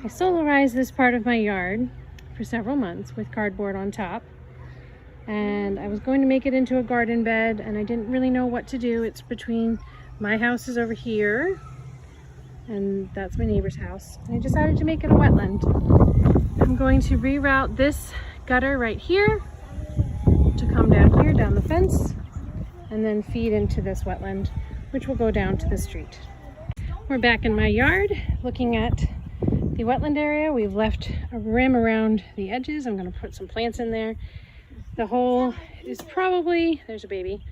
I solarized this part of my yard for several months with cardboard on top. And I was going to make it into a garden bed, and I didn't really know what to do. It's between my house is over here, and that's my neighbor's house. And I decided to make it a wetland. I'm going to reroute this gutter right here to come down here, down the fence, and then feed into this wetland, which will go down to the street. We're back in my yard looking at the wetland area. We've left a rim around the edges. I'm going to put some plants in there. The hole is probably, there's a baby,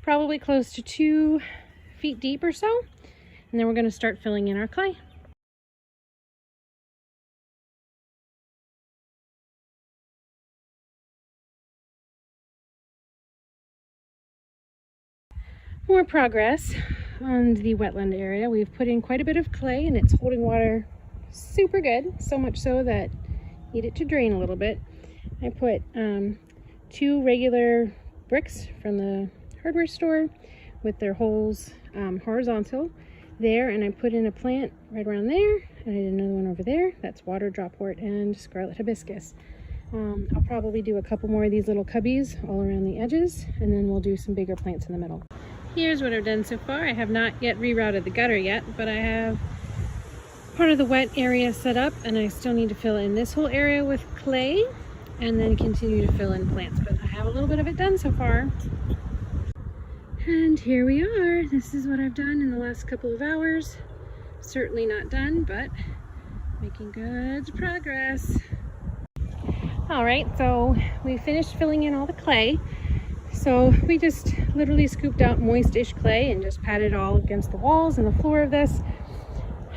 probably close to 2 feet deep or so. And then we're going to start filling in our clay. More progress on the wetland area. We've put in quite a bit of clay and it's holding water super good. So much so that I need it to drain a little bit. I put 2 regular bricks from the hardware store with their holes horizontal there, and I put in a plant right around there, and I did another one over there. That's water dropwort and scarlet hibiscus. I'll probably do a couple more of these little cubbies all around the edges, and then we'll do some bigger plants in the middle. Here's what I've done so far. I have not yet rerouted the gutter yet, but I have part of the wet area set up, and I still need to fill in this whole area with clay and then continue to fill in plants, but I have a little bit of it done so far. And here we are. This is what I've done in the last couple of hours. Certainly not done, but making good progress. All right, so we finished filling in all the clay. So we just literally scooped out moist-ish clay and just patted it all against the walls and the floor of this.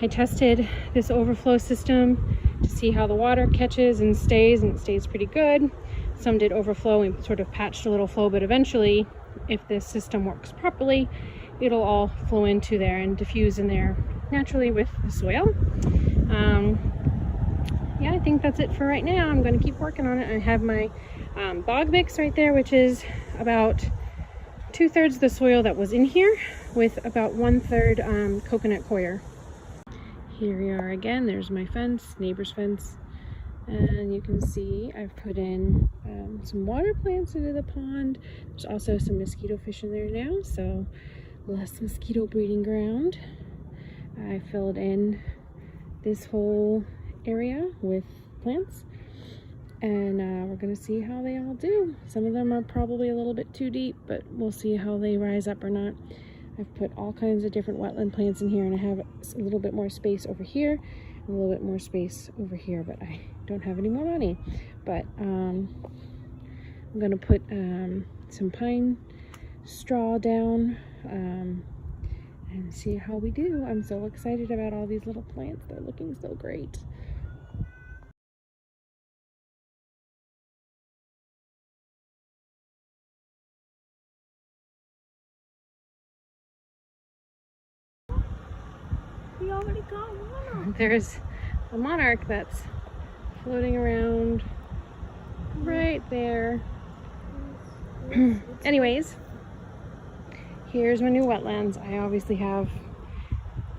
I tested this overflow system to see how the water catches and it stays pretty good. Some did overflow and sort of patched a little flow, but eventually, if this system works properly, it'll all flow into there and diffuse in there naturally with the soil. Yeah, I think that's it for right now. I'm going to keep working on it. I have my bog mix right there, which is about 2/3 the soil that was in here with about 1/3 coconut coir. Here we are again. There's my fence, neighbor's fence, and you can see I've put in some water plants into the pond. There's also some mosquito fish in there now, so less mosquito breeding ground. I filled in this whole area with plants, and we're gonna see how they all do. Some of them are probably a little bit too deep, but we'll see how they rise up or not. I've put all kinds of different wetland plants in here, and I have a little bit more space over here and a little bit more space over here, but I don't have any more money. But I'm gonna put some pine straw down and see how we do. I'm so excited about all these little plants. They're looking so great. We already got one. There's a monarch that's floating around right there. Anyways, here's my new wetlands. I obviously have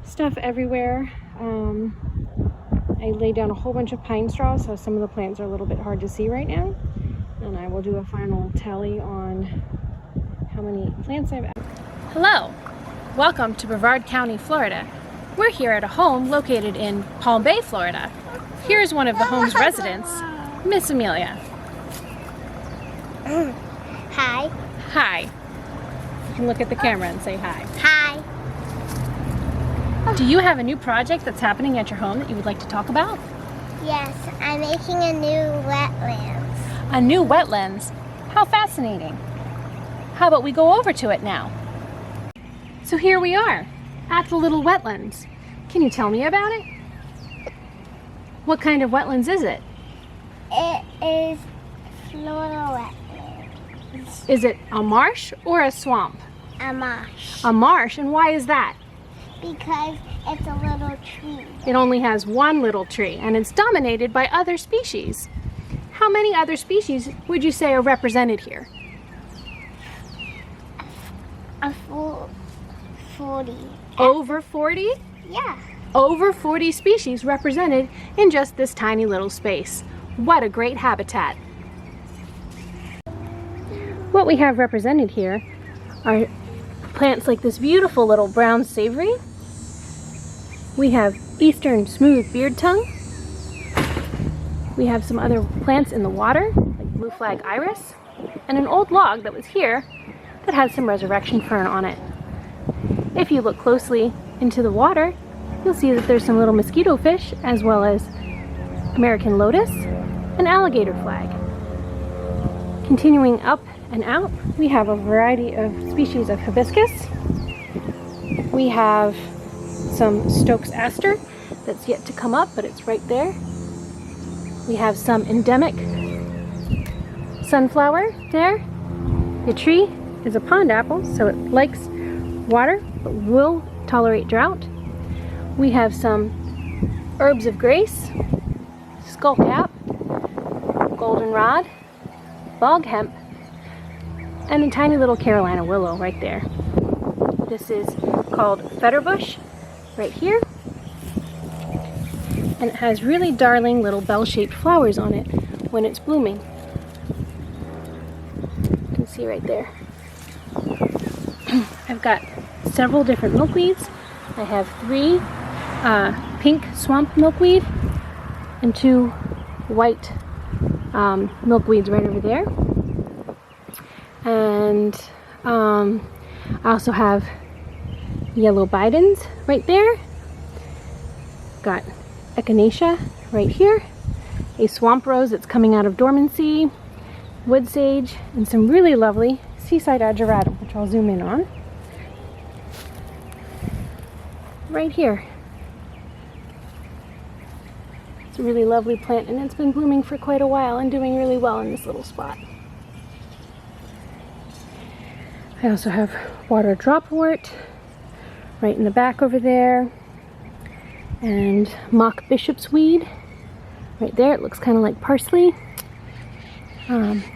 stuff everywhere. I laid down a whole bunch of pine straw, so some of the plants are a little bit hard to see right now. And I will do a final tally on how many plants I've added. Hello, welcome to Brevard County, Florida. We're here at a home located in Palm Bay, Florida. Here's one of the home's residents, Miss Amelia. Hi. Hi. You can look at the camera and say hi. Hi. Do you have a new project that's happening at your home that you would like to talk about? Yes, I'm making a new wetlands. A new wetlands? How fascinating. How about we go over to it now? So here we are at the little wetlands. Can you tell me about it? What kind of wetlands is it? It is Florida wetlands. Is it a marsh or a swamp? A marsh. A marsh, and why is that? Because it's a little tree. It only has one little tree, and it's dominated by other species. How many other species would you say are represented here? A full 40. Over 40? Yeah. Over 40 species represented in just this tiny little space. What a great habitat. What we have represented here are plants like this beautiful little brown savory. We have eastern smooth beard tongue. We have some other plants in the water, like blue flag iris, and an old log that was here that has some resurrection fern on it. If you look closely into the water, you'll see that there's some little mosquito fish, as well as American lotus and alligator flag. Continuing up and out, we have a variety of species of hibiscus. We have some Stokes aster that's yet to come up, but it's right there. We have some endemic sunflower there. The tree is a pond apple, so it likes water but will tolerate drought. We have some herbs of grace, skullcap, goldenrod, bog hemp, and a tiny little Carolina willow right there. This is called fetterbush right here, and it has really darling little bell-shaped flowers on it when it's blooming. You can see right there. I've got several different milkweeds. I have 3 pink swamp milkweed and 2 white milkweeds right over there. And I also have yellow bidens right there. Got echinacea right here, a swamp rose that's coming out of dormancy, wood sage, and some really lovely seaside ageratum, which I'll zoom in on. Right here. It's a really lovely plant, and it's been blooming for quite a while and doing really well in this little spot. I also have water dropwort right in the back over there, and mock bishop's weed right there. It looks kind of like parsley.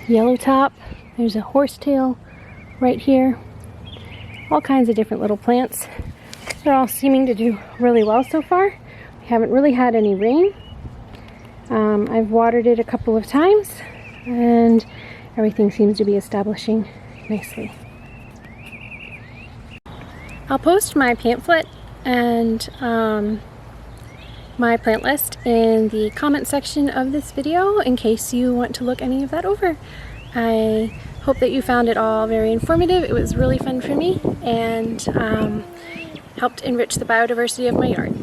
Yellow top. There's a horsetail right here. All kinds of different little plants. They're all seeming to do really well so far. We haven't really had any rain. I've watered it a couple of times, and everything seems to be establishing nicely. I'll post my pamphlet and my plant list in the comment section of this video in case you want to look any of that over. I hope that you found it all very informative. It was really fun for me and helped enrich the biodiversity of my yard.